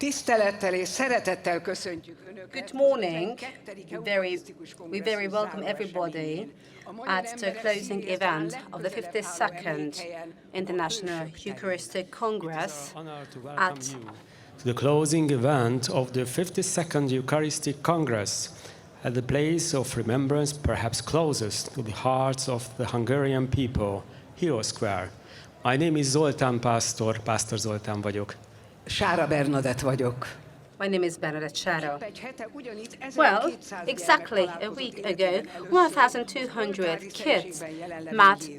Tisztelettel és szeretettel köszöntjük Önöket. Good morning. We very welcome everybody at the closing event of the 52nd International Eucharistic Congress at the closing event of the 52nd Eucharistic Congress at the place of remembrance perhaps closest to the hearts of the Hungarian people, Hero Square. My name is Zoltán Pásztor, Pásztor Zoltán vagyok. Sára Bernadett vagyok. My name is Bernadette Sára. Well, exactly a week ago, 1,200 kids met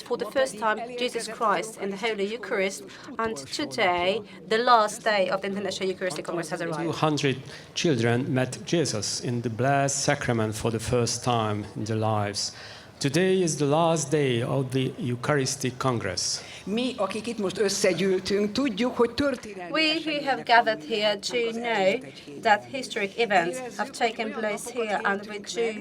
for the first time Jesus Christ in the Holy Eucharist, and today, the last day of the International Eucharistic Congress has arrived. 200 children met Jesus in the Blessed Sacrament for the first time in their lives. Today is the last day of the Eucharistic Congress. Mi, akik itt most összegyűltünk, tudjuk, hogy történelmi We who have gathered here do know that historic events have taken place here, and we do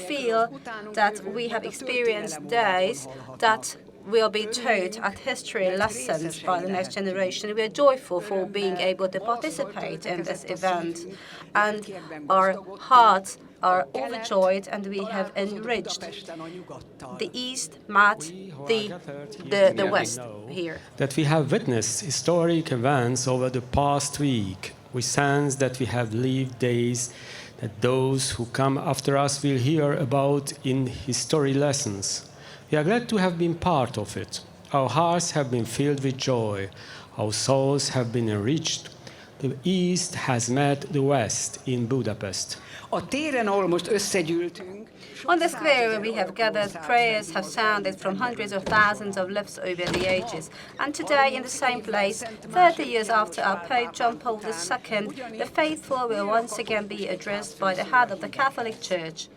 feel that we have experienced days that will be taught as history lessons by the next generation. We are joyful for being able to participate in this event, and our hearts are overjoyed, and we have enriched the East, the West here. That we have witnessed historic events over the past week. We sense that we have lived days that those who come after us will hear about in history lessons. We are glad to have been part of it. Our hearts have been filled with joy. Our souls have been enriched. The East has met the West in Budapest. A téren, ahol most összegyűltünk, On the square where we have gathered, prayers have sounded from hundreds of thousands of lips over the ages. And today, in the same place, 30 years after our Pope John Paul II, the faithful will once again be addressed by the head of the Catholic Church.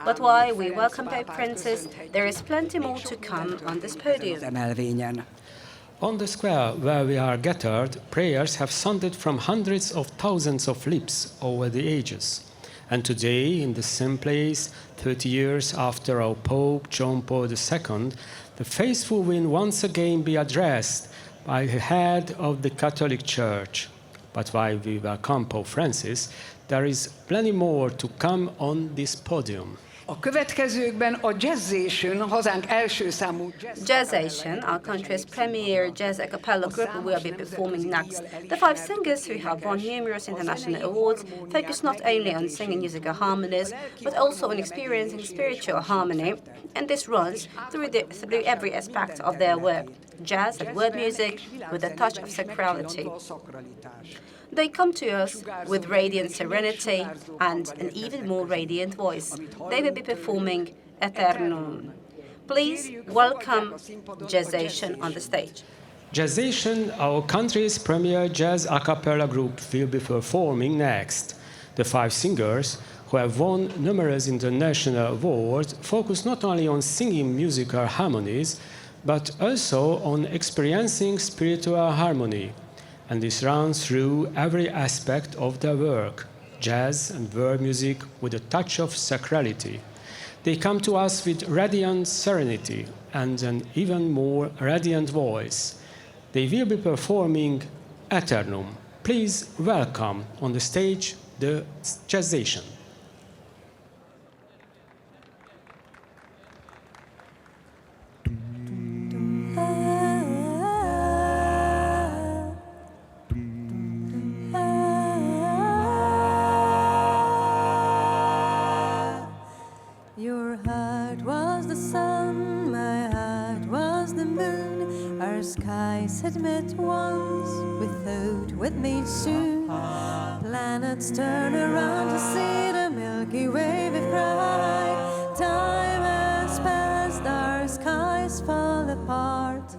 But while we welcome Pope Francis, there is plenty more to come on this podium. emelvényen. On the square where we are gathered, prayers have sounded from hundreds of thousands of lips over the ages. And today, in the same place, 30 years after our Pope John Paul II, the faithful will once again be addressed by the head of the Catholic Church. But while we welcome Pope Francis, there is plenty more to come on this podium. A következőkben a Jazzation, hazánk első számú Jazzation, our country's premier jazz a cappella group, will be performing next. The 5 singers who have won numerous international awards focus not only on singing musical harmonies, but also on experiencing spiritual harmony, and this runs through every aspect of their work, jazz and word music with a touch of sacrality. They come to us with radiant serenity and an even more radiant voice. They will be performing Eternum. Please welcome Jazzation on the stage. Jazzation, our country's premier jazz a cappella group, will be performing next. The 5 singers, who have won numerous international awards, focus not only on singing musical harmonies, but also on experiencing spiritual harmony. And this runs through every aspect of their work, jazz and world music with a touch of sacrality. They come to us with radiant serenity and an even more radiant voice. They will be performing Eternum. Please welcome on the stage the Jazzation. Had met once, we thought we'd meet soon. Planets turn around to see the Milky Way, we've cried. Time has passed, our skies fall apart.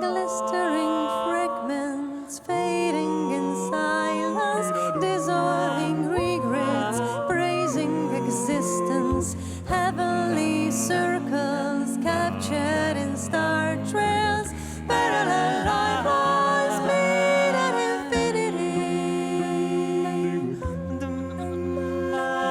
Glistering fragments fading in silence, dissolving regrets, praising existence, heavenly circles captured in star trails, parallel lifelines meet at infinity.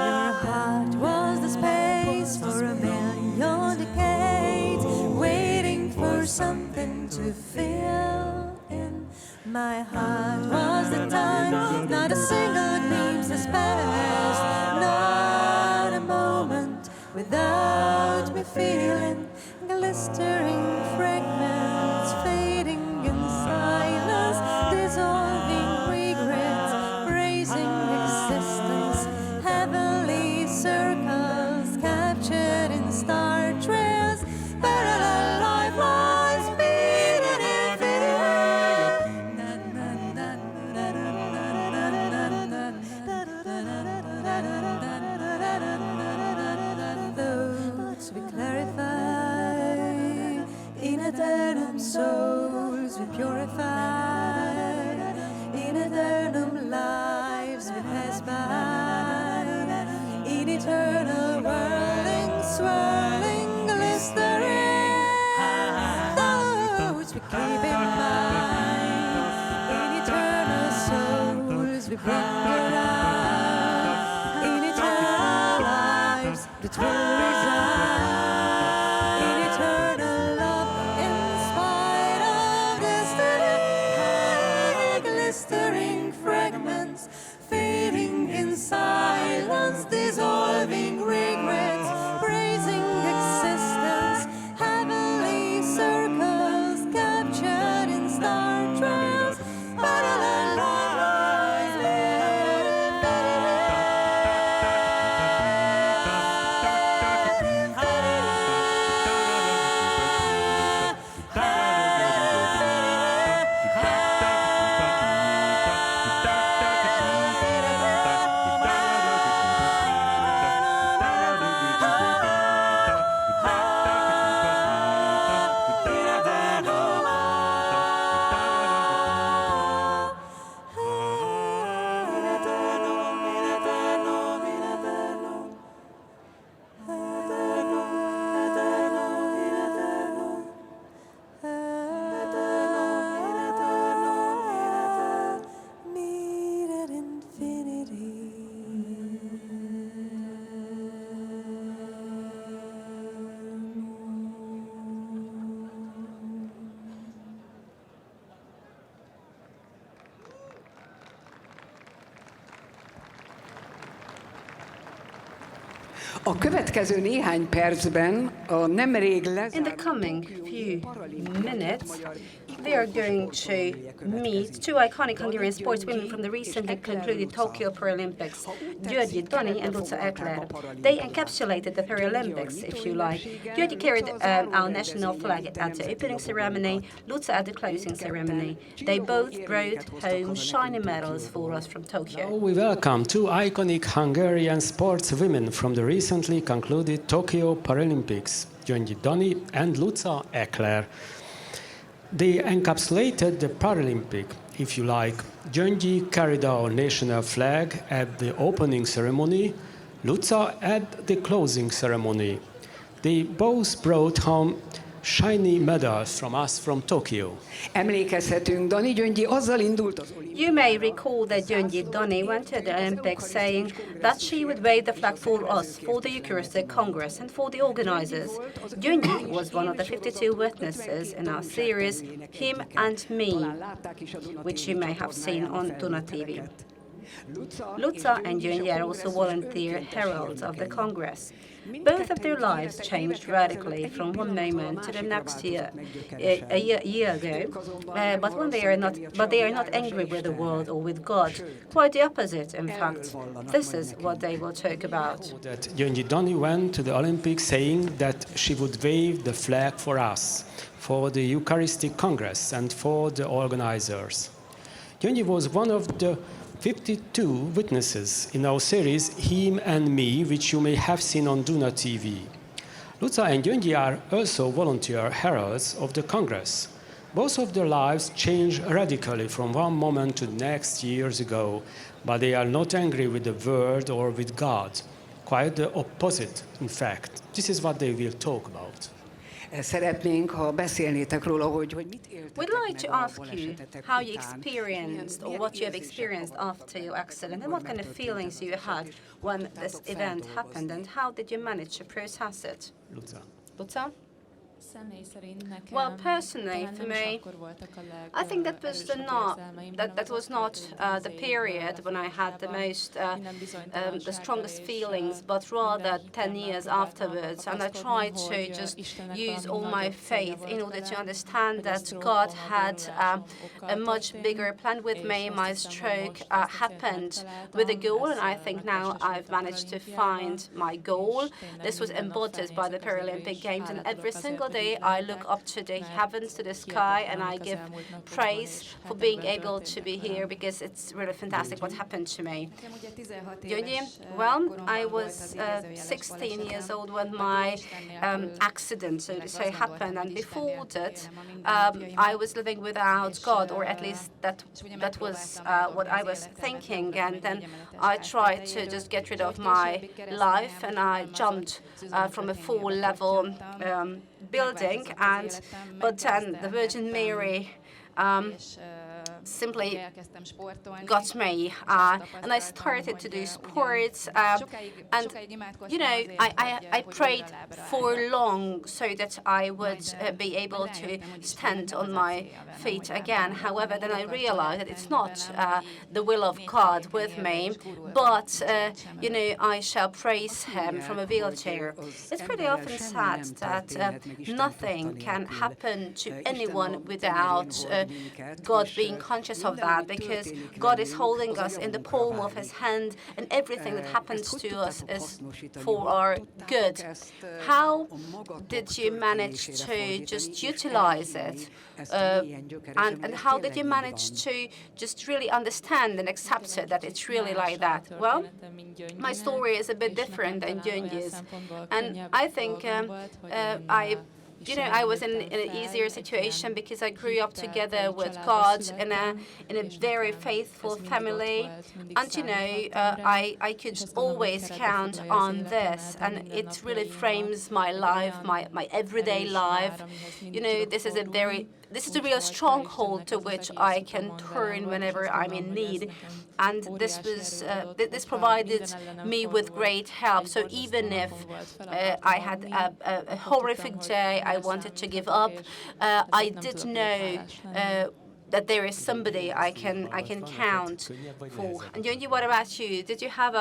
Your heart was the space for a million decades, waiting for something to fill in. My heart was the time, not a single glimpse has passed, not a moment without me feeling glistering fragments fading in silence, dissolving regrets, raising existence, heavenly circles captured in star trails, parallel lifelines beating infinity. Thoughts we clarify, in eternum souls we purify, in eternum lives we pass by, in eternal whirling, swirling, glistering, thoughts we keep in mind, in eternal souls we bring around, in eternal lives that will reside. Glistering fragments, fading in silence, dissolving regrets, praising existence, heavenly circles captured in star trails, parallel lifelines. A következő néhány percben a nemrég In the lezárt coming few minutes, they are going to meet two iconic Hungarian sportswomen from the recently concluded Tokyo Paralympics, Gyöngyi Dani and Luca Ekler. They encapsulated the Paralympics, if you like. Gyöngyi carried our national flag at the opening ceremony, Luca at the closing ceremony. They both brought home shiny medals for us from Tokyo. Now we welcome two iconic Hungarian sportswomen from the recently concluded Tokyo Paralympics, Gyöngyi Dani and Luca Ekler. They encapsulated the Paralympic, if you like. Gyöngyi carried our national flag at the opening ceremony, Luca at the closing ceremony. They both brought home shiny medals from us from Tokyo. Emlékezhetünk, Dani Gyöngyi azzal indult az olimpiára. You may recall that Gyöngyi Dani went to the Olympics saying that she would wave the flag for us, for the Eucharistic Congress, and for the organizers. Gyöngyi was one of the 52 witnesses in our series, Him and Me, which you may have seen on Duna TV. Luca and Gyöngyi are also volunteer heralds of the Congress. Both of their lives changed radically from one moment to the next year ago. But they are not angry with the world or with God. Quite the opposite, in fact. This is what they will talk about. That Gyöngyi Dani went to the Olympics saying that she would wave the flag for us, for the Eucharistic Congress, and for the organizers. Gyöngyi was one of the 52 witnesses in our series Him and Me, which you may have seen on Duna TV. Luca and Gyöngyi are also volunteer heralds of the Congress. Both of their lives changed radically from one moment to the next years ago, but they are not angry with the world or with God. Quite the opposite, in fact. This is what they will talk about. Szeretnénk, ha beszélnétek róla, hogy mit éltek We'd like to meg a ask you balesetetek how you után. experienced or what you have experienced after your accident and what kind of feelings you had when this event happened and how did you manage to process it? Luca. Luca? Well, personally, for me, I think that was not the period when I had the strongest feelings, but rather 10 years afterwards. And I tried to just use all my faith in order to understand that God had a much bigger plan with me. My stroke happened with a goal, and I think now I've managed to find my goal. This was embodied by the Paralympic Games, and every single day I look up to the heavens, to the sky, and I give praise for being able to be here, because it's really fantastic what happened to me. Gyöngyi, well, I was 16 years old when my accident, so to say, happened, and before that, I was living without God, or at least that was what I was thinking. And then I tried to just get rid of my life, and I jumped from a 4-level building, but then the Virgin Mary simply got me, and I started to do sports, and you know, I prayed for long so that I would be able to stand on my feet again. However, then I realized that it's not the will of God with me, but you know, I shall praise Him from a wheelchair. It's pretty often said that nothing can happen to anyone without God being conscious of that, because God is holding us in the palm of His hand, and everything that happens to us is for our good. How did you manage to just utilize it? And how did you manage to just really understand and accept it, that it's really like that? Well, my story is a bit different than Gyöngyi's, and I think I was in an easier situation because I grew up together with God in a very faithful family, and you know, I could always count on this, and it really frames my life, my everyday life. You know, this is a real stronghold to which I can turn whenever I'm in need, and this provided me with great help. So even if I had a horrific day, I wanted to give up, I did know that there is somebody I can count for. And Gyöngyi, what about you? Did you have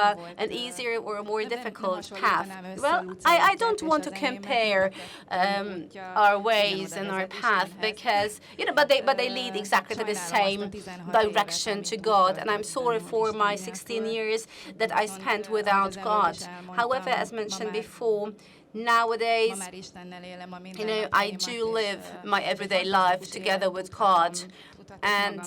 an easier or a more difficult path? Well, I don't want to compare our ways and our path, because but they lead exactly to the same direction to God. And I'm sorry for my 16 years that I spent without God. However, as mentioned before, nowadays, I do live my everyday life together with God. And,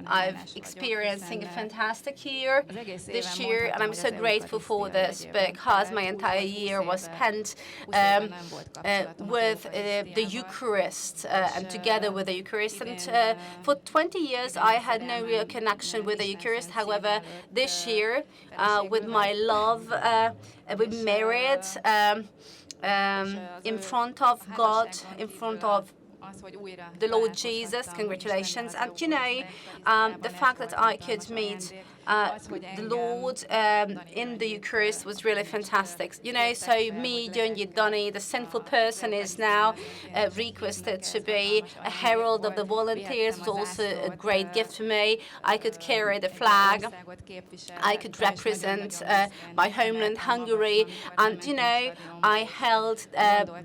I've experiencing a fantastic year this year, and I'm so grateful for this, because my entire year was spent with the Eucharist and together with the Eucharist. And for 20 years, I had no real connection with the Eucharist. However, this year, with my love, we married in front of God, in front of the Lord Jesus. Congratulations. And the fact that I could meet the Lord in the Eucharist was really fantastic. So me, Gyöngyi Dani, the sinful person, is now requested to be a herald of the volunteers. It was also a great gift for me. I could carry the flag. I could represent my homeland, Hungary. And, I held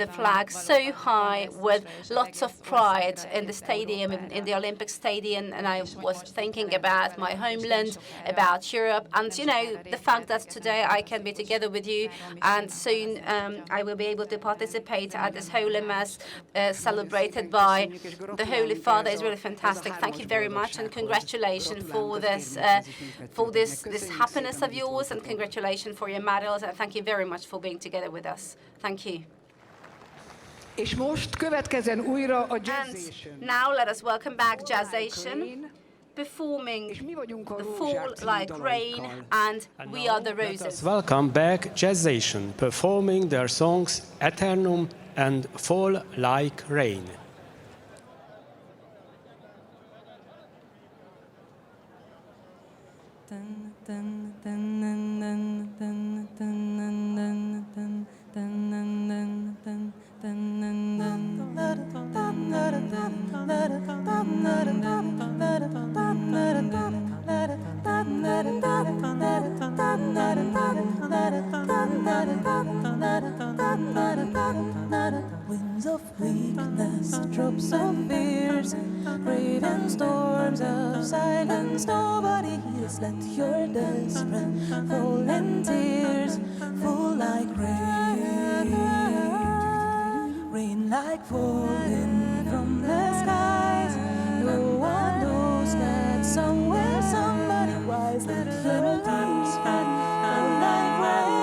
the flag so high with lots of pride in the stadium, in the Olympic Stadium. And I was thinking about my homeland, about Europe, and the fact that today I can be together with you, and soon I will be able to participate at this Holy Mass celebrated by the Holy Father is really fantastic. Thank you very much, and congratulations for this happiness of yours, and congratulations for your medals, and thank you very much for being together with us. Thank you. És most következzen újra a And Jazzation. now let us welcome back Jazzation, performing The Fall Like Rain and We Are the Roses. Welcome back Jazzation, performing their songs Eternum and Fall Like Rain. Dun, of weakness, drops of fears, raven storms of silence. Nobody hears. Let your desperate fall in tears, fall like rain, rain like falling from the skies. No one knows that somewhere somebody wise. Let your tears fall like rain.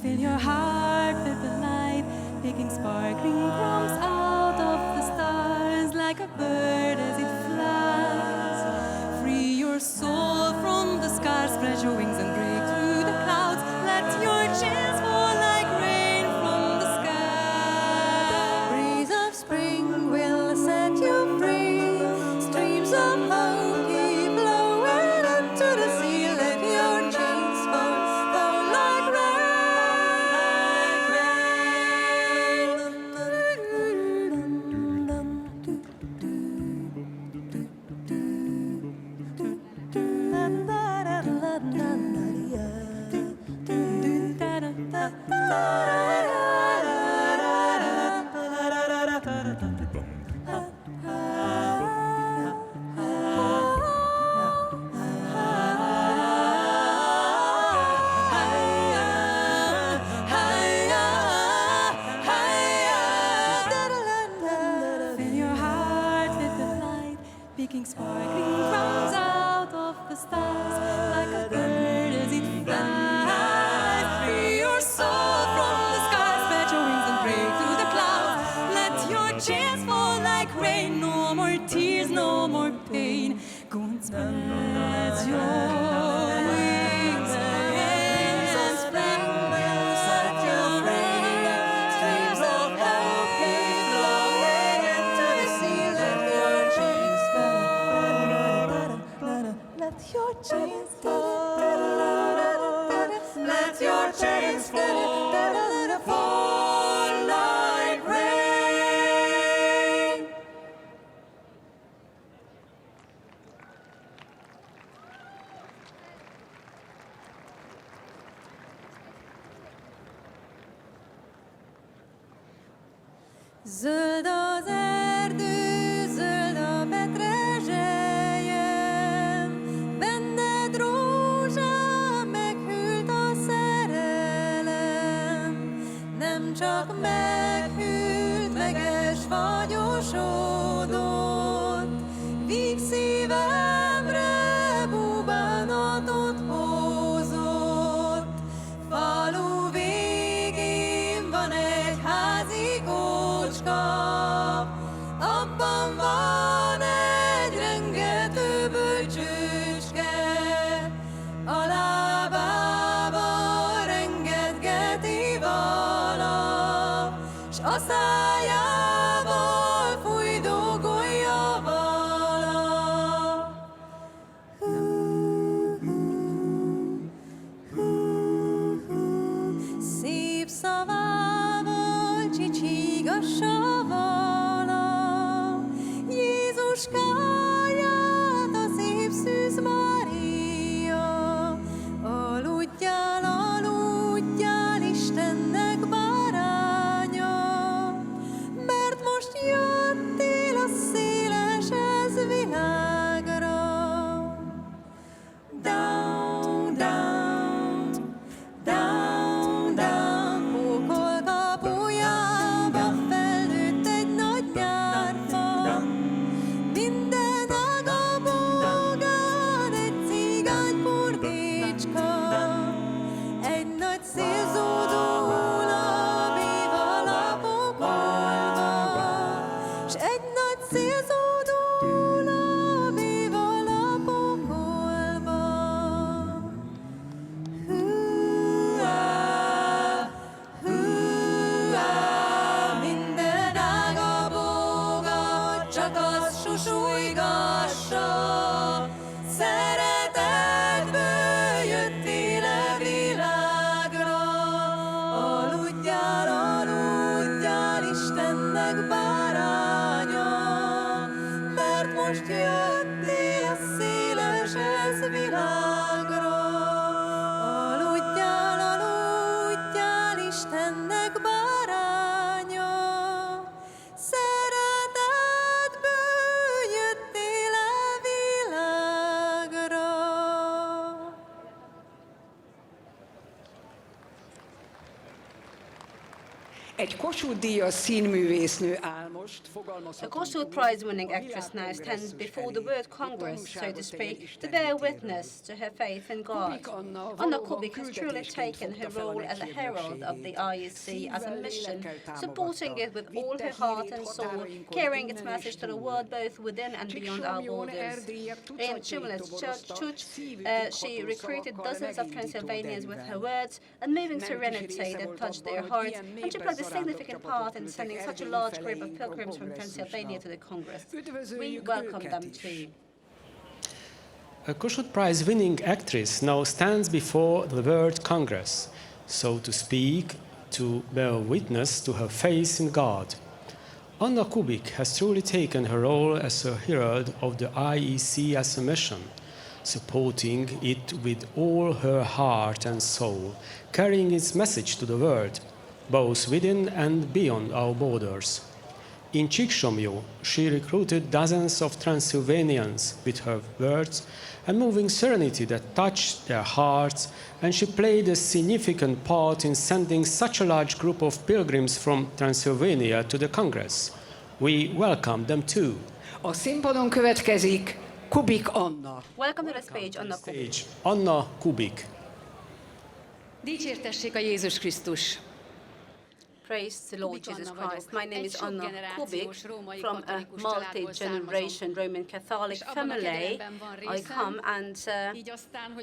Fill your heart with the light, picking sparkling crumbs out of the stars like a bird as it flies. Free your soul from the scars, spread your wings and break through the clouds. Let your chance fall like rain from the sky. Breeze of spring will set you free. Streams of hope keep flowing into the sea. Let your chains fall like rain. Fill your heart with the light, picking sparkling crumbs out of the stars like a bird as it flies. Free your soul from the skies, spread your wings and break through the clouds. Let your chance fall like rain. No more tears, no more pain. Go and spread your wings. Winds of spring will set you free. Streams of hope keep flowing into the sea. Let your chains fall. Let your chains fall. Let your chains fall. Fall like rain. Zöld az erdő, zöld a petrezselyem, benned rózsa, meghűlt a szerelem. Nem csak meghűlt, meges fagyosodott, víg szívemre búbánatot hozott. Falu végén van egy házi kocska, abban van egy rengető bölcsőcske. A lábával rengetgeti vala, s a szájával fújdogolja vala. Szép szavával csicsíg a savala, Jézuskáját a szép szűz Mária. Aludjál, aludjál, Istennek báránya, mert most jöttél a széles ez világra. Down, down, down, down, pókol kapujába felnőtt egy nagy nyárfa. Minden ága bógán egy cigány purdicska, egy nagy szél zúdul a bíval a pokolba, s egy nagy szél zúdul a bíval a pokolba. Hú-á, hú-á, minden ága bóga, csak az susújgassa. Szeretetből jöttél e világra. Aludjál, aludjál, Istennek báránya, mert most jöttél a széles ez világra. Aludjál, aludjál, Egy Kossuth-díjas színművésznő áll most, A fogalmazhatunk Kossuth Prize-winning actress now stands before the World Congress, so to speak, to bear witness to her faith in God. Anna Kubik has truly taken her role as a herald of the IEC as a mission, supporting it with all her heart and soul, carrying its message to the world both within and beyond our borders. In Shumlin's church, she recruited dozens of Transylvanians with her words and moving serenity that touched their hearts, and she played a significant part in sending such a large group of pilgrims from Transylvania to the Congress. We welcome them too. A Kossuth Prize-winning actress now stands before the World Congress, so to speak, to bear witness to her faith in God. Anna Kubik has truly taken her role as a herald of the IEC as a mission, supporting it with all her heart and soul, carrying its message to the world, both within and beyond our borders. In Csíksomlyó, she recruited dozens of Transylvanians with her words and moving serenity that touched their hearts, and she played a significant part in sending such a large group of pilgrims from Transylvania to the Congress. We welcome them too. A színpadon következik Kubik Anna. Welcome to the stage, Anna Kubik. Anna Kubik. Dicsértessék a Jézus Krisztus! Praise the Lord Jesus Christ. My name is Anna Kubik from a multi-generation Roman Catholic family. I come and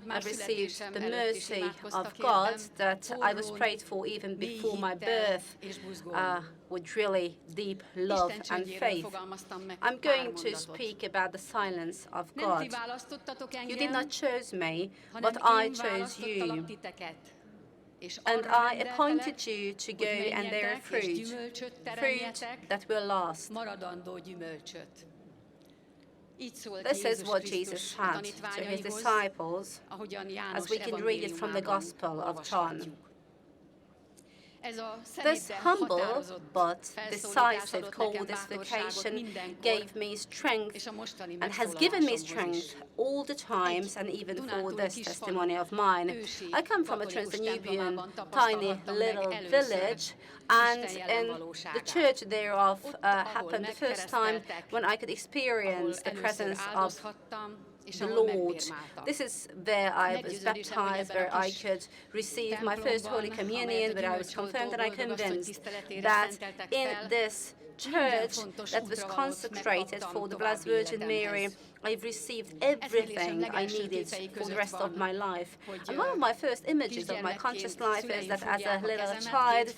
I received the mercy of God that I was prayed for even before my birth with really deep love and faith. I'm going to speak about the silence of God. You did not choose me, but I chose you. And I appointed you to go and bear fruit that will last. This is what Jesus said to his disciples, as we can read it from the Gospel of John. This humble but decisive call, this vocation, gave me strength and has given me strength all the times and even for this testimony of mine. I come from a Transdanubian tiny little village, and in the church thereof happened the first time when I could experience the presence of the Lord. This is where I was baptized, where I could receive my first Holy Communion, where I was confirmed, and I convinced that in this church that was consecrated for the Blessed Virgin Mary, I've received everything I needed for the rest of my life. And one of my first images of my conscious life is that as a little child,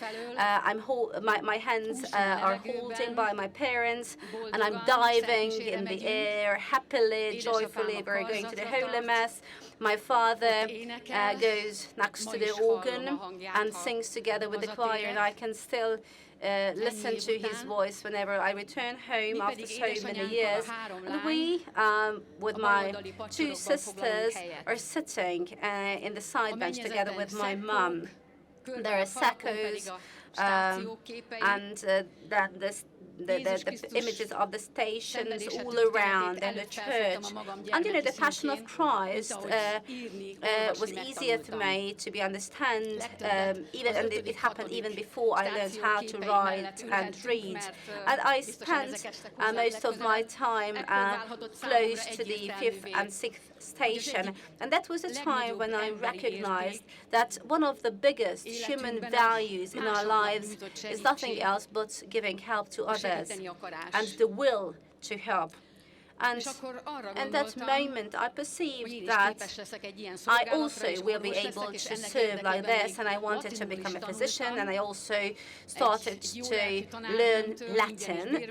my hands are holding by my parents, and I'm diving in the air happily, joyfully. We're going to the Holy Mass. My father goes next to the organ and sings together with the choir, and I can still listen to his voice whenever I return home after so many years. And we, with my two sisters, are sitting in the side bench together with my mum. There are sackos and the images of the stations all around and the church. And you know, the Passion of Christ was easier for me to understand, and it happened even before I learned how to write and read. And I spent most of my time close to the 5th and 6th station, and that was a time when I recognized that one of the biggest human values in our lives is nothing else but giving help to others and the will to help. And in that moment, I perceived that I also will be able to serve like this, and I wanted to become a physician, and I also started to learn Latin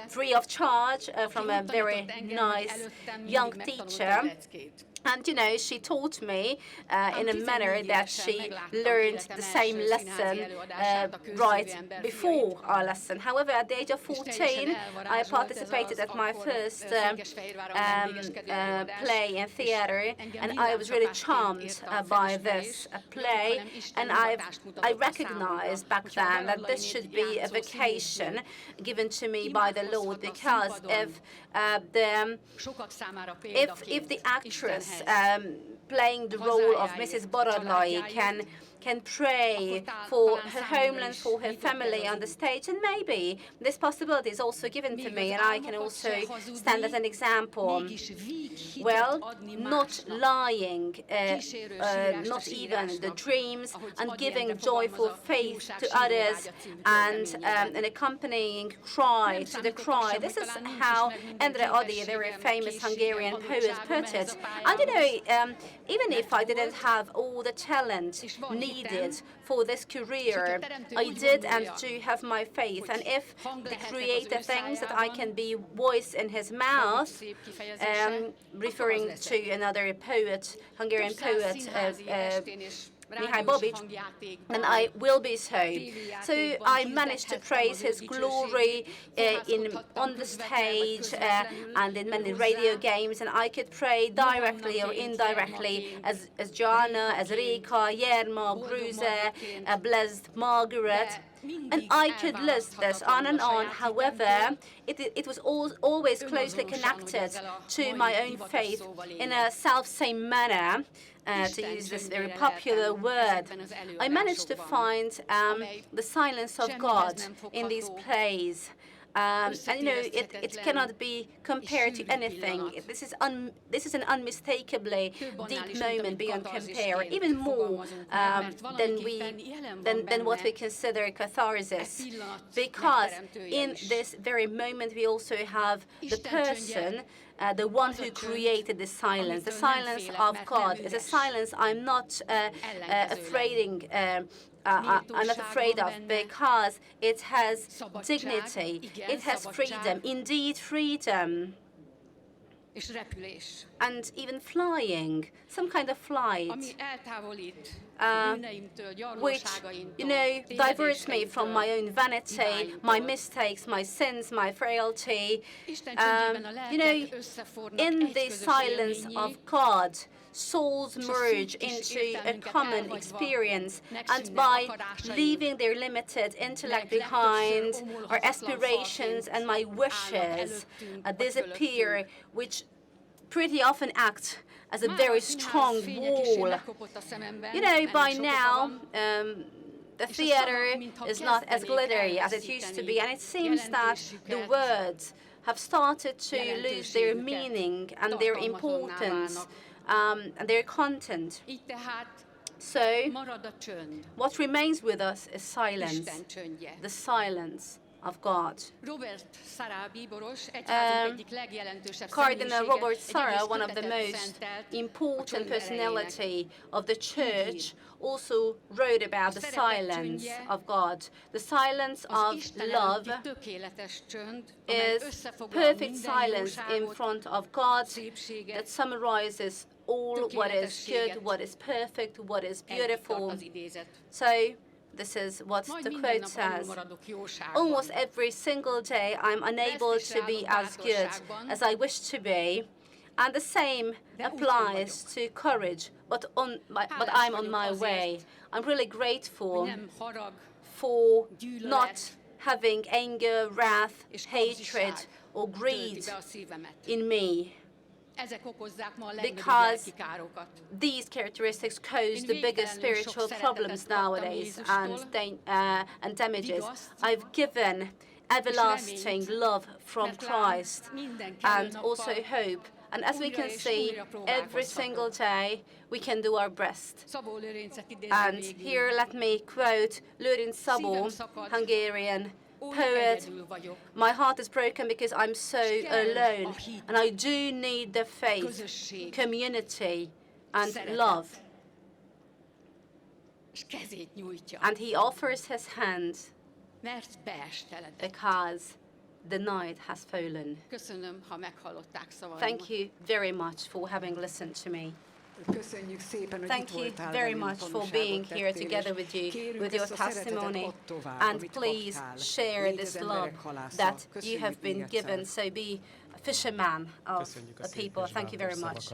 free of charge from a very nice young teacher. And, you know, she taught me in a manner that she learned the same lesson right before our lesson. However, at the age of 14, I participated at my first play in theater, and I was really charmed by this play. And I recognized back then that this should be a vocation given to me by the Lord, because if the actress playing the role of Mrs. Borodlai can pray for her homeland, for her family on the stage, and maybe this possibility is also given to me, and I can also stand as an example. Well, not lying, not even the dreams, and giving joyful faith to others, and an accompanying cry to the cry. This is how Endre Ady, a very famous Hungarian poet, put it. And you know, even if I didn't have all the talent needed for this career, I did and do have my faith. And if the creative things that I can be voice in his mouth, referring to another poet, Hungarian poet, Mihály Bobic, and I will be so. So I managed to praise his glory on the stage and in many radio games, and I could pray directly or indirectly as Joanna, as Rika, Yerma, Gruze, Blessed Margaret. And I could list this on and on. However, it was always closely connected to my own faith in a self-same manner, to use this very popular word. I managed to find the silence of God in these plays. And you know, it cannot be compared to anything. This is an unmistakably deep moment beyond compare, even more than what we consider catharsis. Because in this very moment we also have the person, the one who created the silence of God. It's a silence I'm not I'm not afraid of, because it has dignity, it has freedom, indeed freedom, and even flying, some kind of flight, which, you know, diverts me from my own vanity, my mistakes, my sins, my frailty. You know, in the silence of God, souls merge into a common experience, and by leaving their limited intellect behind, our aspirations and my wishes disappear, which pretty often act as a very strong wall. You know, by now, the theater is not as glittery as it used to be, and it seems that the words have started to lose their meaning and their importance. And their content. So, what remains with us is silence, the silence of God. Cardinal Robert Sarah, one of the most important personality of the Church, also wrote about the silence of God. The silence of love is perfect silence in front of God that summarizes all what is good, what is perfect, what is beautiful. So, this is what the quote says. Almost every single day I'm unable to be as good as I wish to be. And the same applies to courage, but I'm on my way. I'm really grateful for not having anger, wrath, hatred, or greed in me, because these characteristics cause the biggest spiritual problems nowadays and damages. I've given everlasting love from Christ and also hope. And as we can see, every single day we can do our best. And here let me quote Lőrinc Szabó, Hungarian poet. My heart is broken because I'm so alone, and I do need the faith, community, and love. And he offers his hand because the night has fallen. Thank you very much for having listened to me. Thank you very much for being here together with you, with your testimony, and please share this love that you have been given. So be a fisherman of the people. Thank you very much.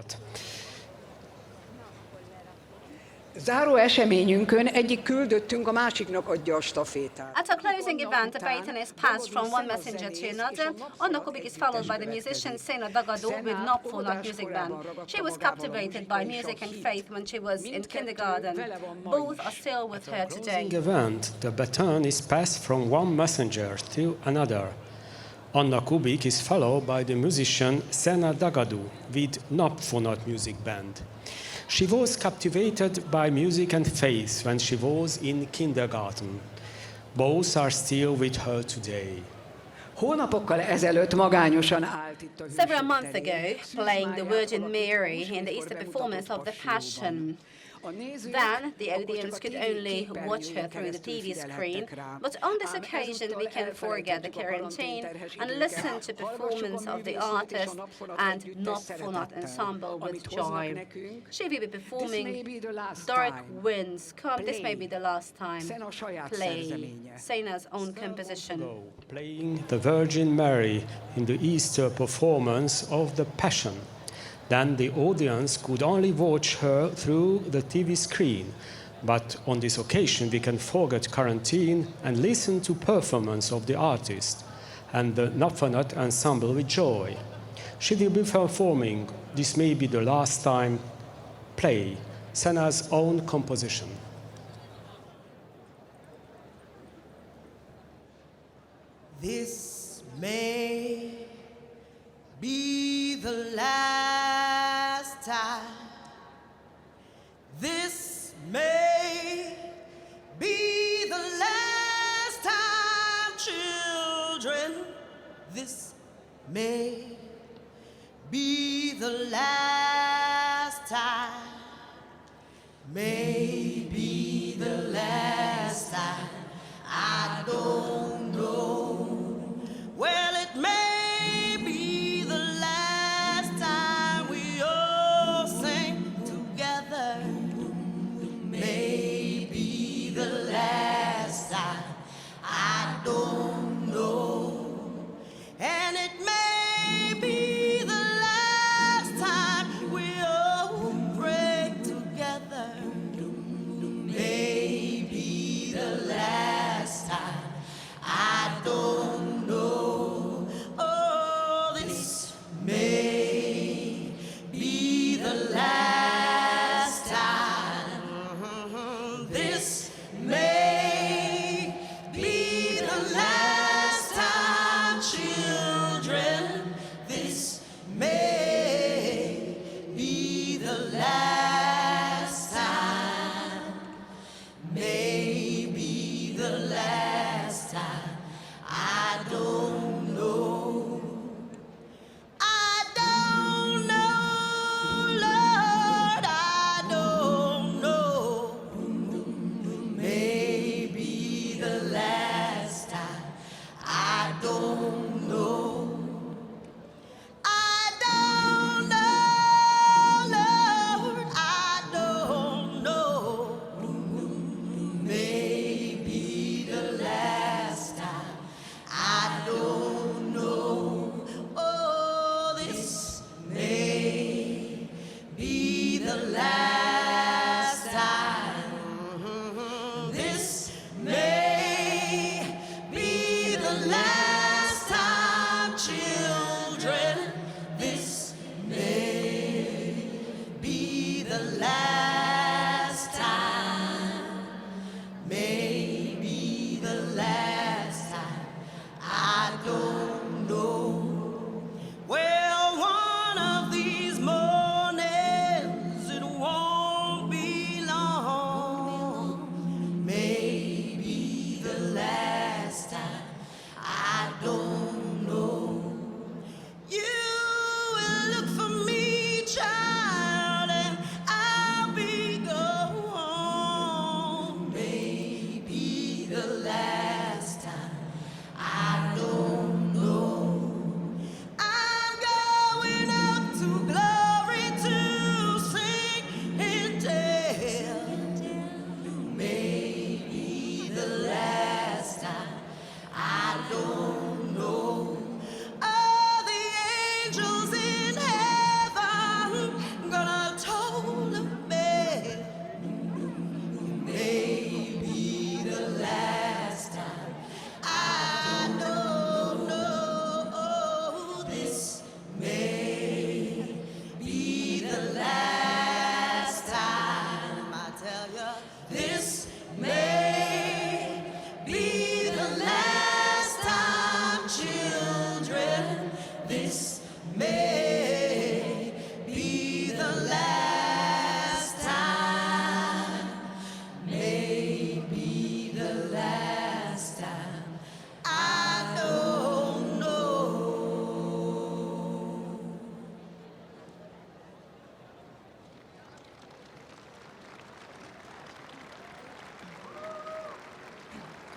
Záró eseményünkön egyik küldöttünk a másiknak adja a stafétát. At our closing event, the baton is passed from one messenger to another. Anna Kubik is followed by the musician Sena Dagadu with Napfonat Music Band. She was captivated by music and faith when she was in kindergarten. Both are still with her today. Event, the baton is passed from one messenger to another. Anna Kubik is followed by the musician Sena Dagadu with Napfonat Music Band. She was captivated by music and faith when she was in kindergarten. Both are still with her today. Hónapokkal ezelőtt magányosan állt itt a Several months ago, playing the Virgin Mary in the Easter performance of the Passion. Then, the audience could only watch her through the TV screen, but on this occasion we can forget the quarantine and listen to performance of the artist and Napfonat ensemble with joy. She will be performing Dark Winds Come. This may be the last time. Play Sena's own composition. Playing the Virgin Mary in the Easter performance of the Passion. Then the audience could only watch her through the TV screen. But on this occasion, we can forget quarantine and listen to performance of the artist and the Napfonat ensemble with joy. She will be performing, this may be the last time, Play, Sena's own composition. This may be the last time. This may be the last time, children. This may be the last time. May be the last time. I don't know. Well, it may be the last time we all sing together. May be the last time. I don't know. And it may be the last time we all pray together. May be the last time.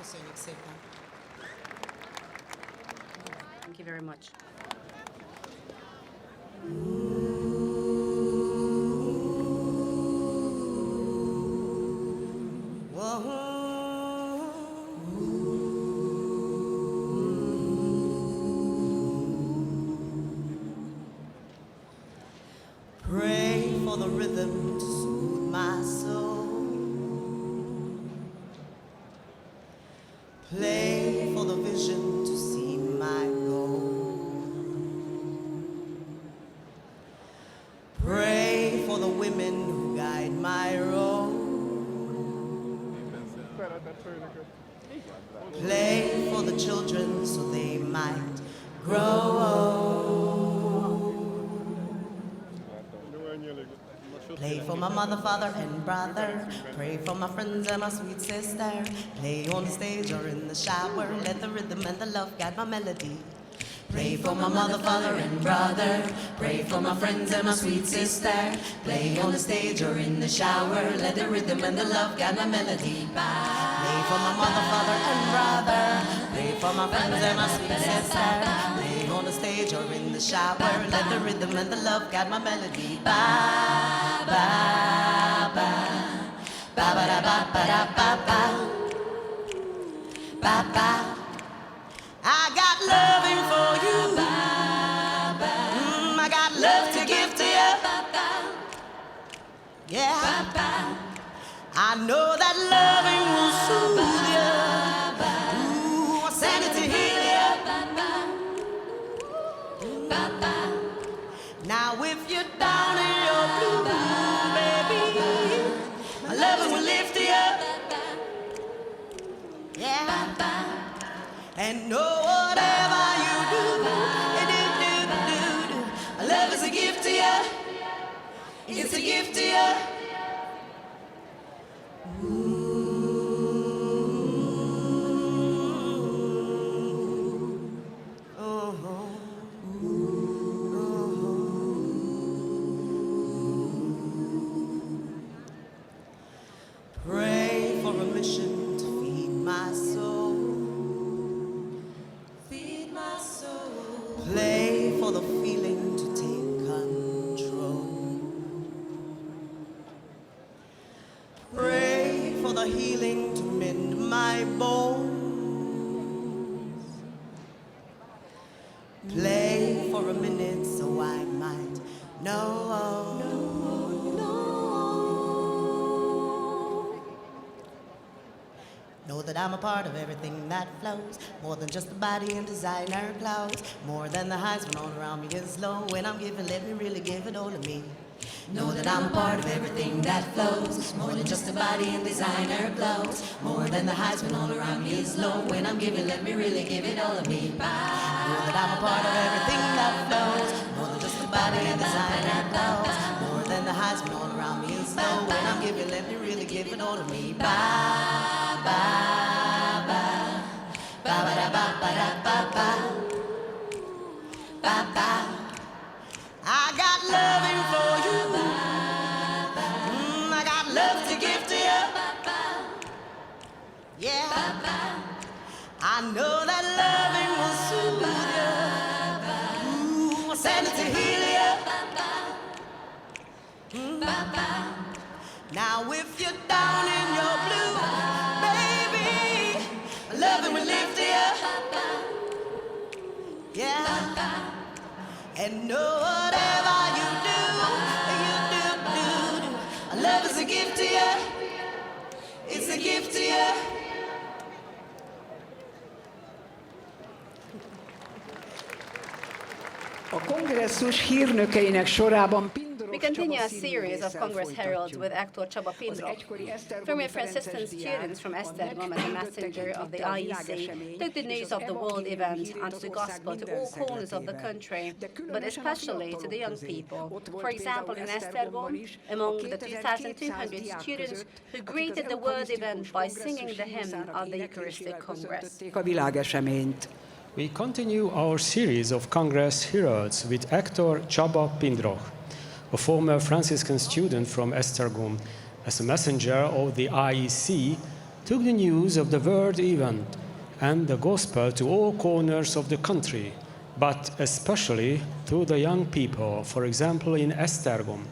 Köszönjük szépen. Thank you very much. Pray for the rhythm to soothe my soul. Play for the vision to see my goal. Pray for the women who guide my road. Play for the children so they might grow. Play for my mother, father, and brother. Pray for my friends and my sweet sister. Play on the stage or in the shower. Let the rhythm and the love guide my melody. Pray for my mother, father, and brother. Pray for my friends and my sweet sister. Play on the stage or in the shower. Let the rhythm and the love guide my melody. Play for my mother, father, and brother. Pray for my friends and my sweet sister. Play on the stage or in the shower. Let the rhythm and the love guide my melody. Ba ba ba ba ba da ba ba da ba ba ba ba. I got loving for you. I got love to give to you. Yeah. I know that loving will soothe you. Ooh, I send it to heal you. Now if you're down in your blue, baby, my loving will lift you up. Yeah. And know whatever you do, love is a gift to you. It's a gift to you. Pray for a mission to feed my soul. Feed my soul. Play for the feeling to take control. Pray for the healing to mend my bones. Play for a minute so I might know. Know that I'm a part of everything that flows. More than just the body and designer clothes. More than the highs when all around me is low. When I'm giving, let me really give it all to me. Know that I'm a part of everything that flows. More than just the body and designer clothes. More than the highs when all around me is low. When I'm giving, let me really give it all to me. Know that I'm a part of everything that flows. More than just the body and designer clothes. More than the highs when all around me is low. When I'm giving, let me really give it all to me. Ba ba ba ba ba da ba ba da ba ba ba ba. I got loving for you. I got love to give to you. Yeah. I know that loving will soothe you. Ooh, I send it to heal you. Now if you're down in your blue, baby, loving will lift you. Yeah. And know whatever you do, love is a gift to you. It's a gift to you. A kongresszus hírnökeinek sorában Pindroch We continue Csaba a series of Congress heralds with actor Csaba Pindroch. Former assistant students from Esztergom as a messenger of the IEC took the news of the world event and the gospel to all corners of the country, but especially to the young people. For example, in Esztergom, among the 2,200 students who greeted the world event by singing the hymn of the Eucharistic Congress. a világeseményt. We continue our series of Congress heralds with actor Csaba Pindroch, a former Franciscan student from Esztergom, as a messenger of the IEC took the news of the world event and the gospel to all corners of the country, but especially to the young people, for example in Esztergom,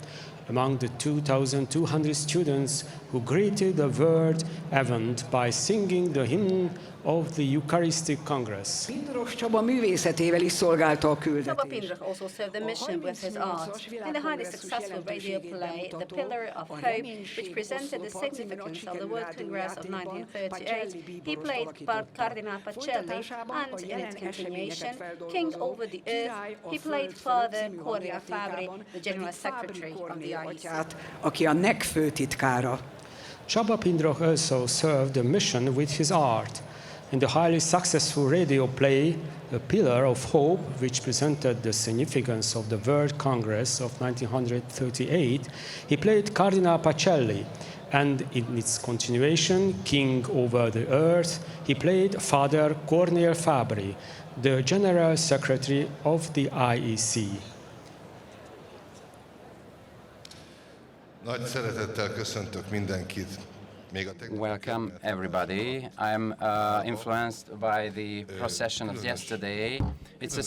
among the 2,200 students who greeted the world event by singing the hymn of the Eucharistic Congress. Pindroch Csaba művészetével is szolgálta a Csaba küldetést. Pindroch also served the mission with his art. In the highly successful radio play, The Pillar of Hope, which presented the significance of the World Congress of 1938, he played Cardinal Pacelli, and in its continuation, King over the Earth, he played Father Cornel Fabri, the General Secretary of the IEC. Aki a NEC főtitkára. Csaba Pindroch also served the mission with his art. In the highly successful radio play, A Pillar of Hope, which presented the significance of the World Congress of 1938, he played Cardinal Pacelli, and in its continuation, King over the Earth, he played Father Cornel Fabri, the General Secretary of the IEC. Nagy szeretettel köszöntök mindenkit. Welcome, everybody. I'm influenced by the procession of yesterday. It's a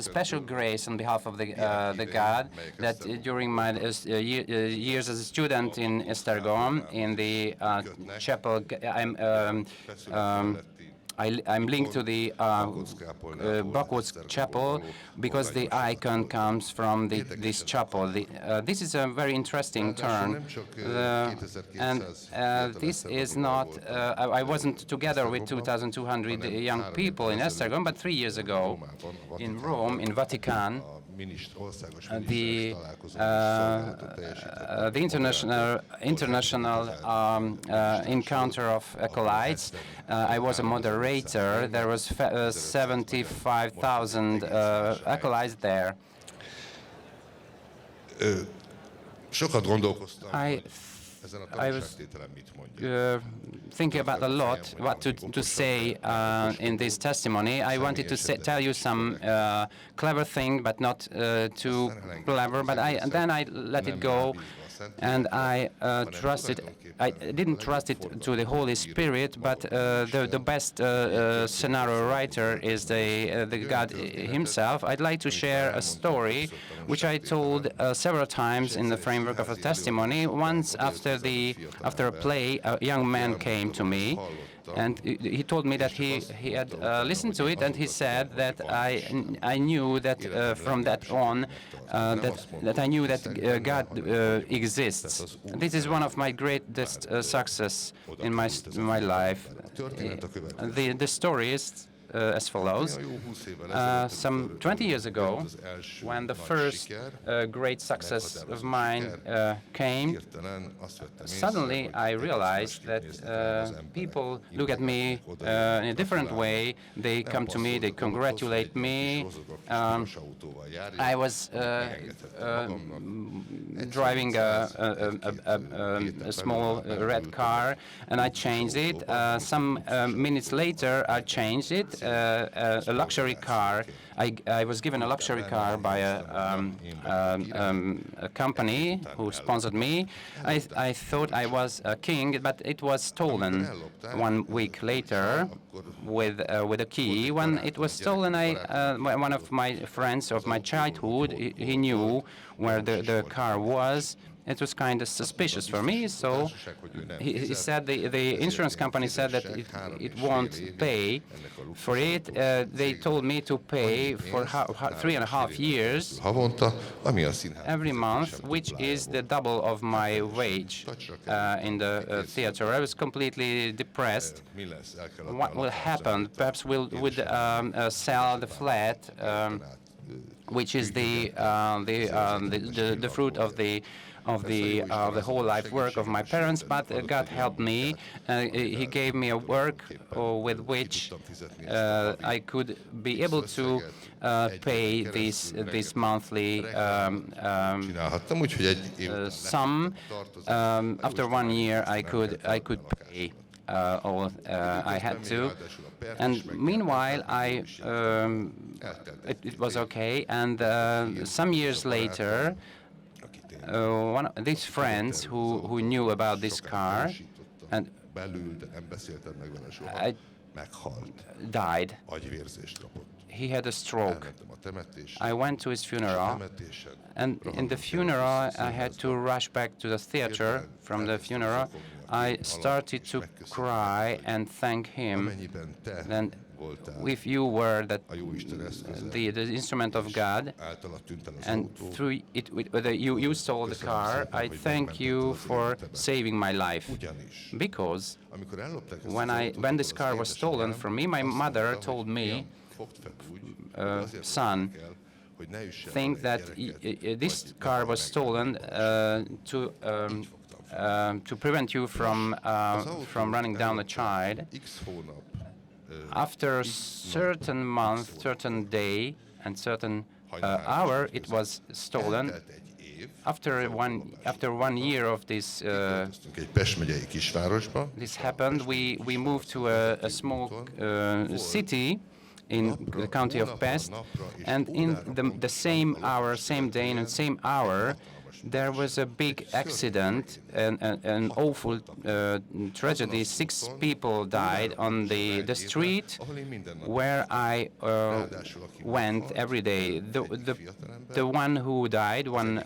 special grace on behalf of the God that during my years as a student in Esztergom, in the chapel, I'm linked to the Bakóc chapel because the icon comes from this chapel. This is a very interesting turn, and this is not. I wasn't together with 2,200 young people in Esztergom, but 3 years ago, in Rome, in Vatican, the international encounter of acolytes. I was a moderator. There was 75,000 acolytes there. Sokat gondolkoztam. I was thinking about a lot what to say in this testimony. I wanted to tell you some clever thing, but not too clever. But then I let it go, and I trusted. I didn't trust it to the Holy Spirit, but the best scenario writer is the God Himself. I'd like to share a story which I told several times in the framework of a testimony. Once after a play, a young man came to me, and he told me that he had listened to it, and he said that I knew that from that on that I knew that God exists. This is one of my greatest success in my life. The story is as follows. Some 20 years ago, when the first great success of mine came, suddenly I realized that people look at me in a different way. They come to me, they congratulate me. I was driving a small red car, and I changed it. Some minutes later, I changed it. A luxury car. I was given a luxury car by a company who sponsored me. I thought I was a king, but it was stolen 1 week later with a key. When it was stolen, one of my friends of my childhood, he knew where the car was. It was kind of suspicious for me, so he said the insurance company said that it won't pay for it. They told me to pay for 3.5 years every month, which is the double of my wage in the theater. I was completely depressed. What will happen? Perhaps we'll sell the flat, which is the fruit of the whole life work of my parents, but God helped me. He gave me a work with which I could be able to pay this monthly sum. After 1 year, I could pay all I had to. And meanwhile, it was okay. And some years later, one of these friends who knew about this car and belül, de nem beszélted meg vele soha, I meghalt. died. Agyvérzést kapott. He had a stroke. Elmentem a temetésre. I went to his A funeral, temetésen and in the funeral, I had to rush back to the theater. From the funeral, I started to cry and thank him. amennyiben te Then, voltál if you were a Jóisten eszköze, the instrument of God, általad tűnt el az and autó, through it, you stole the car, I thank you for saving my life. ugyanis, Because amikor ellopták ezt when az autót, this akkor car az was stolen édesanyám from me, my azt mother mondta, told hogy me, fiam, fogd fel úgy, hogy azért son, lopták el, hogy ne üssen think vele that egy gyereket, this vagy car ne was hagyd stolen to prevent you from running down a child. X hónap, After a certain month, certain day, and certain hour, it was stolen. eltelt egy év, After one year of this költöztünk egy Pest megyei kisvárosba, this happened, we moved to a small city in the county of Pest, and in the same hour, same day, and same hour, there was a big accident, an awful tragedy. 6 people died on the street ahol én minden nap where I went every day. The one who died, one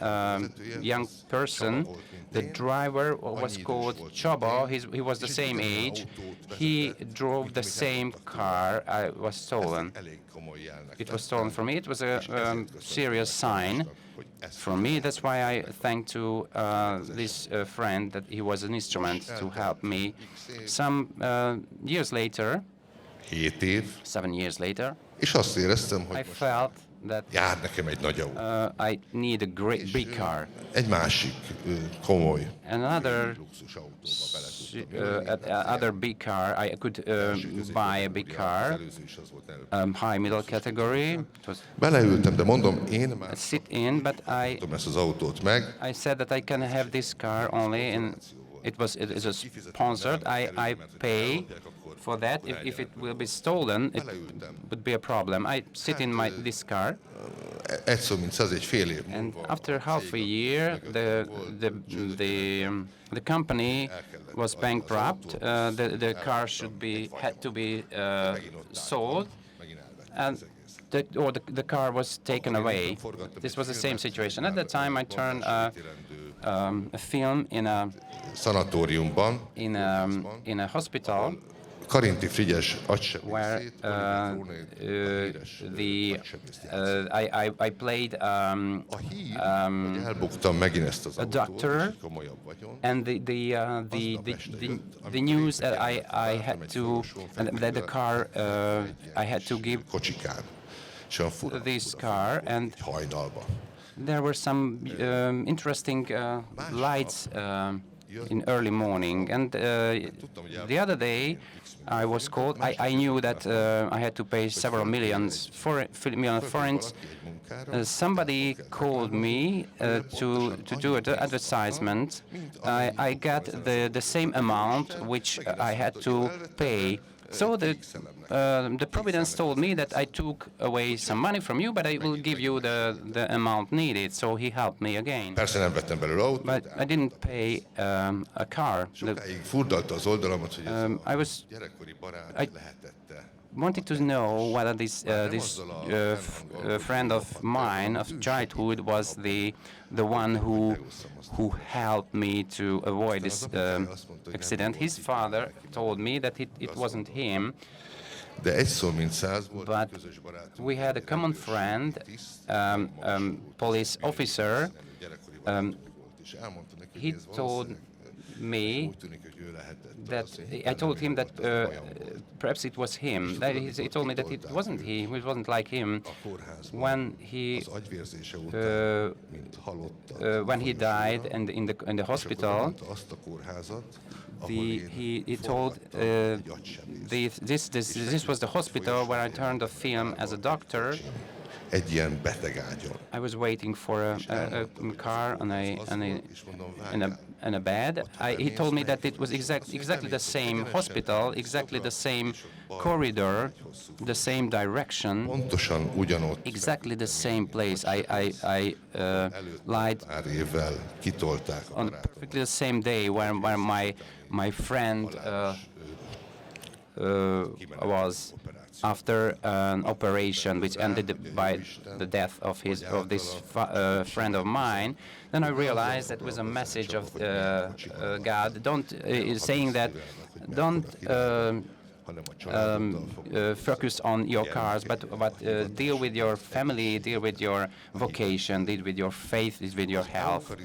young person, the driver was called Csaba. He was the same age. He drove the same car I was stolen. elég komoly jelnek. It was stolen from me. It was a serious sign for me. That's why I thank to this friend that he was an instrument to help me. Some years later, 7 év, 7 years later, és azt éreztem, I hogy most felt that jár nekem egy nagy autó. I need a big car. Egy másik komoly Another luxus autóba bele tudtam other big car. I could buy a big car, előző is az volt előbb. high middle category. It was Beleültem, de mondom, én már a sit-in, but I tudom ezt az autót meg. said that I can have this car only in. It is sponsored. I pay for that. If it will be stolen, it would be a problem. I sit in this car, Egy szó, mint száz, egy fél év and múlva. after half a year, the company was bankrupt. The car had to be sold, Megint elvettem and az egészet. the car was taken away. This was the same situation. At that time, I turned a film in Szanatóriumban, a hospital Karinti Frigyes where agysebészét, híres I played A hír, hogy elbuktam megint ezt az autót, doctor, és komolyabb vagyon. and the news that I had to that the car I had to give Kocsikán. És olyan fura, this car, and hajnalban. there were some interesting lights in early morning. And the other day, I was called. I knew that I had to pay several million forints. Somebody called me to do an advertisement. I got the same amount which I had to pay. So the Providence told me that I took away some money from you, but I will give you the amount needed. So he helped me again. Persze nem vettem belőle autót, But I didn't pay a car. sokáig furdalta az oldalamat, hogy ez I a was gyerekkori barát lehetette. wanted to know whether this friend of mine of childhood was the one who helped me to avoid this accident. His father told me that it wasn't him, De egy szó, mint száz volt, but közös barátunk. we had a common friend, police officer. Gyerekkori barátunk volt, és elmondta neki, He hogy ez told valószínűleg me úgy tűnik, hogy ő lehetett. that I told him that perhaps it was him. He told me that it wasn't he. It wasn't like him. A kórházban When he az agyvérzése után, mint halottat. when he died and in the hospital, Azt a kórházat, he told this was the hospital where I turned the film as a doctor, egy ilyen beteg ágyon. I was waiting for a car in a bed. He told me that it was exactly the same hospital, exactly the same corridor, the same direction, Pontosan ugyanott exactly the same place. I lied pár évvel kitolták a on barátom. perfectly the same day where my friend was after an operation which ended by the death of this friend of mine. Then I realized that was a message of God, saying that don't focus on your cars, but deal with your family, deal with your vocation, deal with your faith, deal with your health.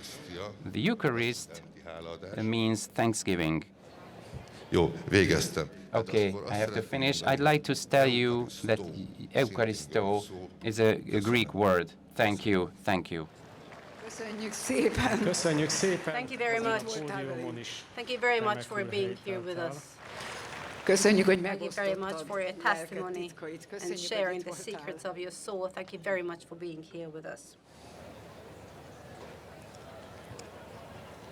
The Eucharist means thanksgiving. Jó, végeztem. Okay, I have to finish. I'd like to tell you that Eucharisto is a Greek word. Thank you, thank you. Köszönjük szépen! Köszönjük szépen! Thank you very much. Pódiumon is. Thank you very much for being here with us. Köszönjük, hogy Thank you very much for your megosztottad testimony lelked titkait. and Köszönjük, sharing hogy the itt voltál. secrets of your soul. Thank you very much for being here with us.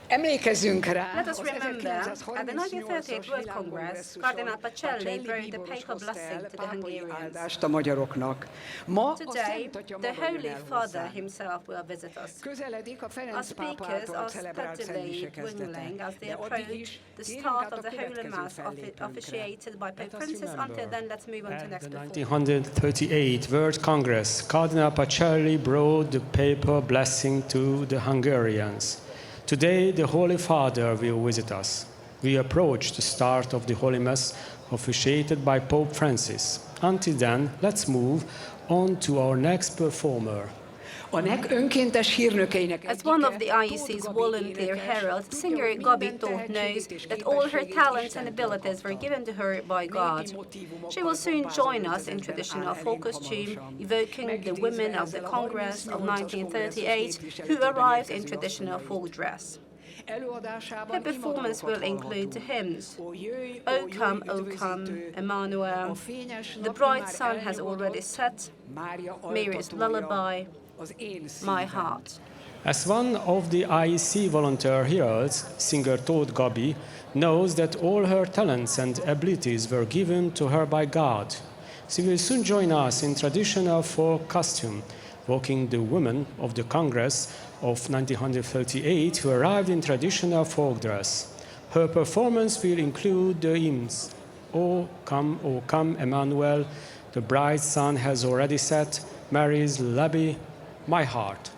Emlékezzünk rá, Let us az remember, at the 1938 World 1938-as Congress, Cardinal Pacelli wrote the papal blessing to the pápai Hungarians. áldást a magyaroknak. Ma a Today, Szent Atya the maga jön Holy el Father hozzánk. himself will visit us. Közeledik a Our Ferenc pápa speakers által are celebrált steadily szentmise kezdete. dwindling as they De addig approach is the térjünk start át of a the Holy következő Mass fellépőnkre. officiated by Pope Let us Francis. remember, Until then, let's move on to At next the performance. 1938 World Congress, Cardinal Pacelli brought the papal blessing to the Hungarians. Today, the Holy Father will visit us. We approach the start of the Holy Mass officiated by Pope Francis. Until then, let's move on to our next performer. A NEC önkéntes hírnökeinek As one of the IEC's volunteer heralds, singer Gabi Tóth knows that all her talents and abilities were given to her by God. She will soon join us in traditional folk costume, evoking the women of the Congress of 1938 who arrived in traditional folk dress. Her performance will include the hymns, O come, Emmanuel, The Bright Sun Has Already Set, Mary's Lullaby, My Heart. As one of the IEC volunteer heralds, singer Tóth Gabi knows that all her talents and abilities were given to her by God. She will soon join us in traditional folk costume, evoking the women of the Congress of 1938 who arrived in traditional folk dress. Her performance will include the hymns O come, Emmanuel, The Bright Sun Has Already Set, Mary's Lullaby, My Heart.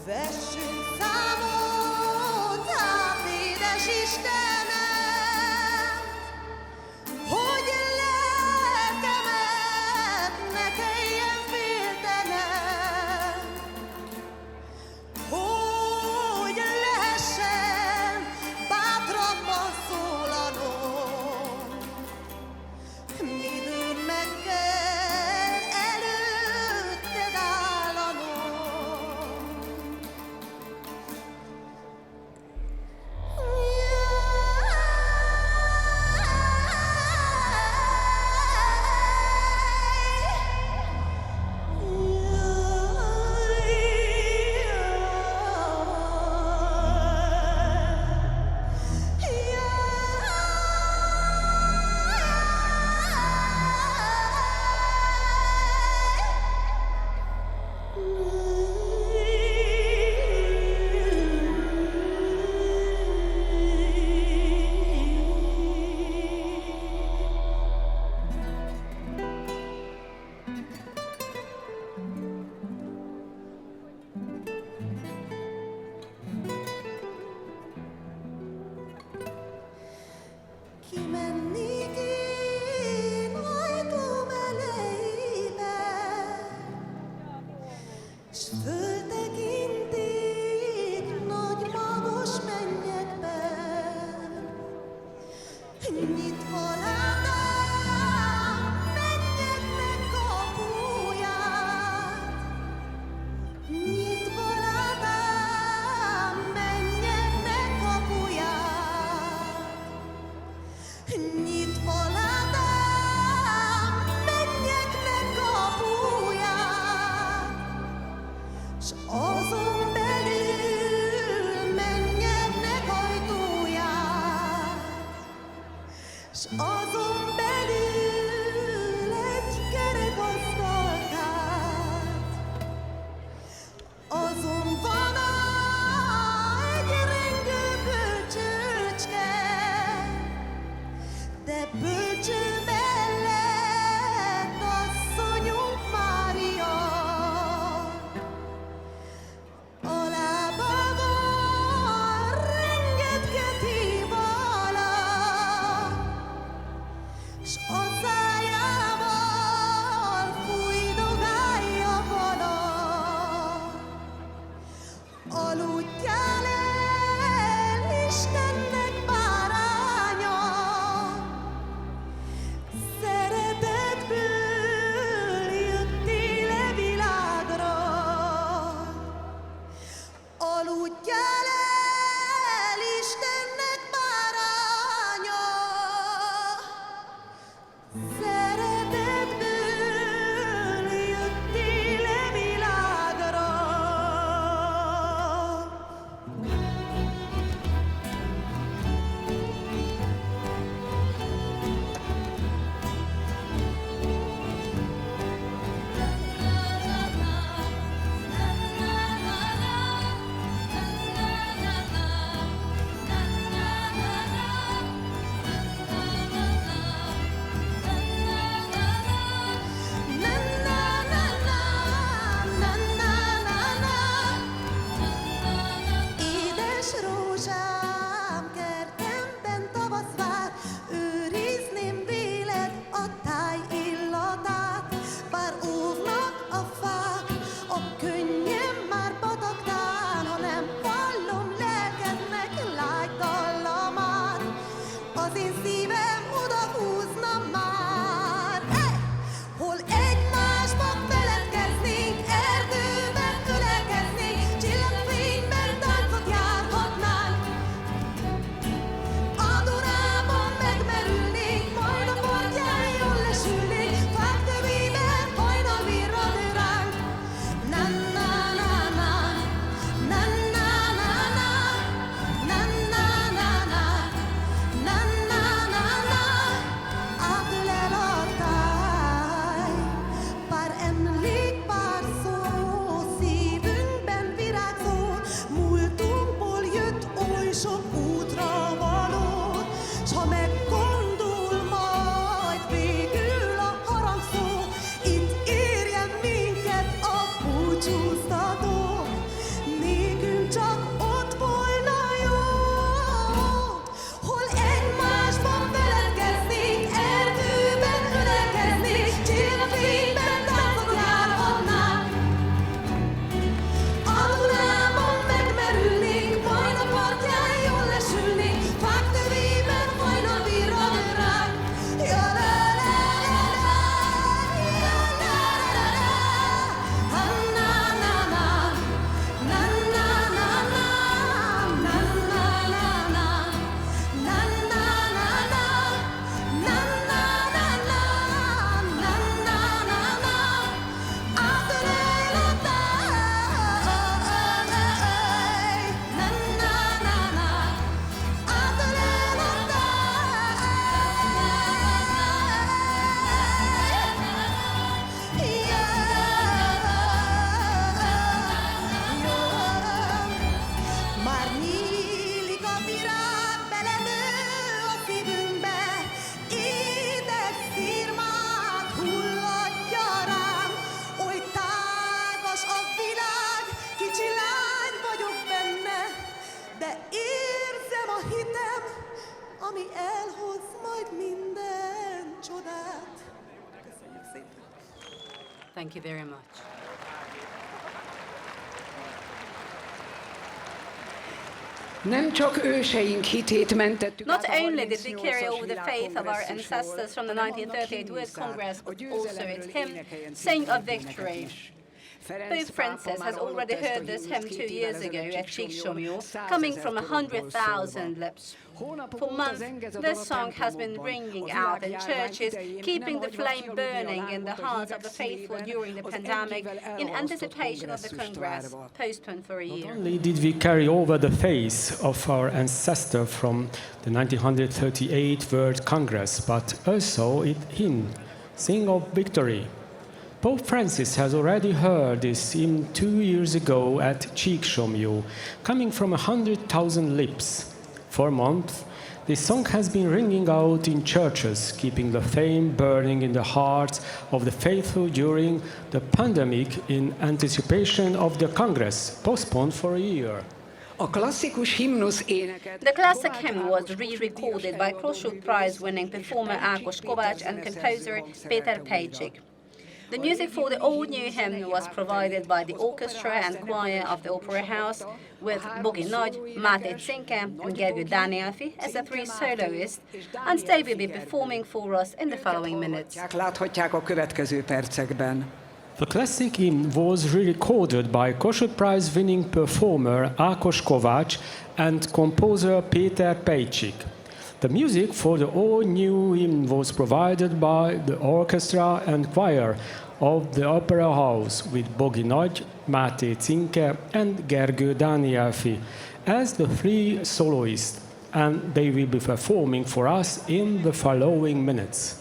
Vessünk számot, hát édes Istenem, hogy lelkemet ne kelljen féltenem, hogy lehessen bátrabban szólanom, midőn meg kell előtted állanom. Kimennék én ajtóm elejébe, s föltekinték nagy magos mennyekben, nyitva látám mennyeknek kapuját, nyitva látám mennyeknek kapuját. Nyitva látám mennyeknek kapuját, s Thank you very much. Nem csak őseink hitét mentettük Not át a only did we carry 38-as over the faith of our világkongresszuson, ancestors from the hanem annak 1938 World himnuszát, Congress, a but also győzelemről its hymn, énekeljen Sing of tisztelt Victory. énekeket is. Pope Francis has already heard this hymn 2 years ago at Csíksomlyó, coming from 100,000 lips. For months, this song has been ringing out in churches, keeping the flame burning in the hearts of the faithful during the pandemic in anticipation of the Congress, postponed for a year. Not only did we carry over the faith of our ancestor from the 1938 World Congress, but also its hymn, Sing of Victory. Pope Francis has already heard this hymn 2 years ago at Csíksomlyó, coming from 100,000 lips. For months, this song has been ringing out in churches, keeping the flame burning in the hearts of the faithful during the pandemic in anticipation of the Congress, postponed for a year. A klasszikus himnusz éneket The classic hymn was re-recorded by Kossuth Prize-winning performer Ákos Kovács and composer Péter Pejcsik. The music for the all-new hymn was provided by the orchestra and choir of the Opera House, with Bogi Nagy, Máté Cinke, and Gyöngyi Dani as the three soloists, and they will be performing for us in the following minutes. láthatják a következő percekben. The classic hymn was re-recorded by Kossuth Prize-winning performer Ákos Kovács and composer Péter Pejcsik. The music for the all-new hymn was provided by the orchestra and choir of the Opera House with Bogi Nagy, Máté Cinke and Gyöngyi Dani as the three soloists, and they will be performing for us in the following minutes.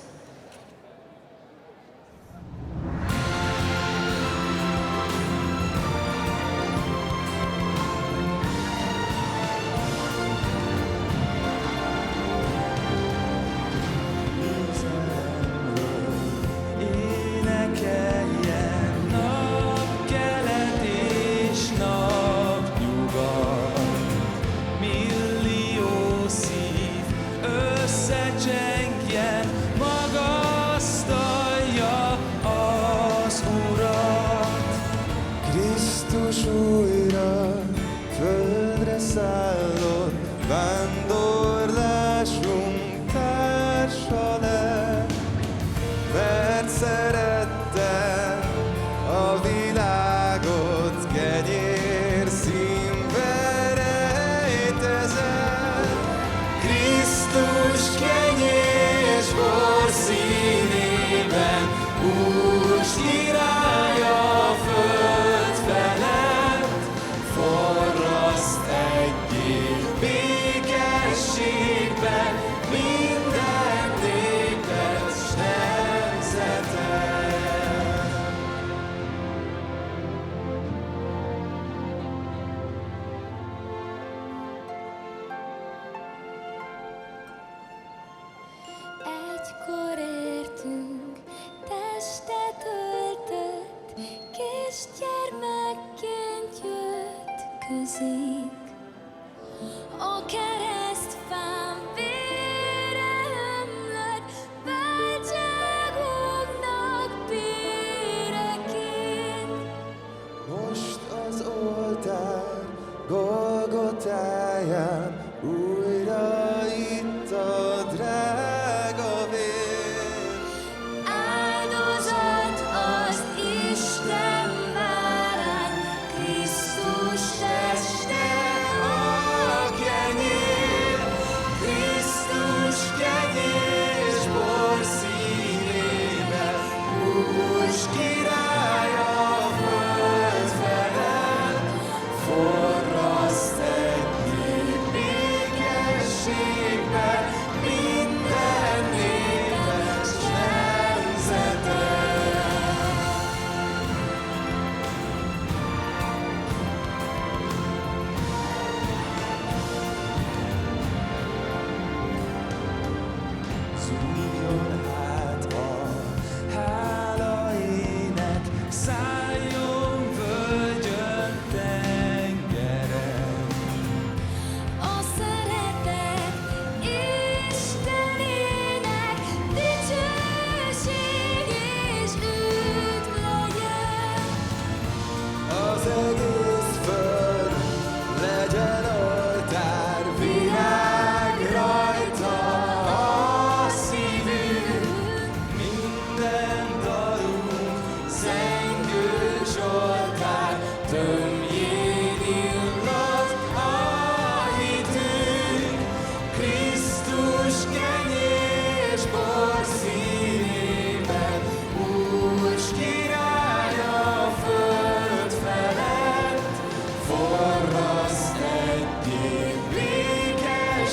Egykor értünk testet öltött, kisgyermekként jött közénk. A keresztfán vére ömlött, váltságoknak béreként. Most az oltár Golgotáján újra itt a drága vér. Áldozat az Isten bárány, Krisztus teste a kenyér. Tömjén illat a hitünk, Krisztus kenyér és bor színében, Úrs király a föld felett, forraszt egyik békességben,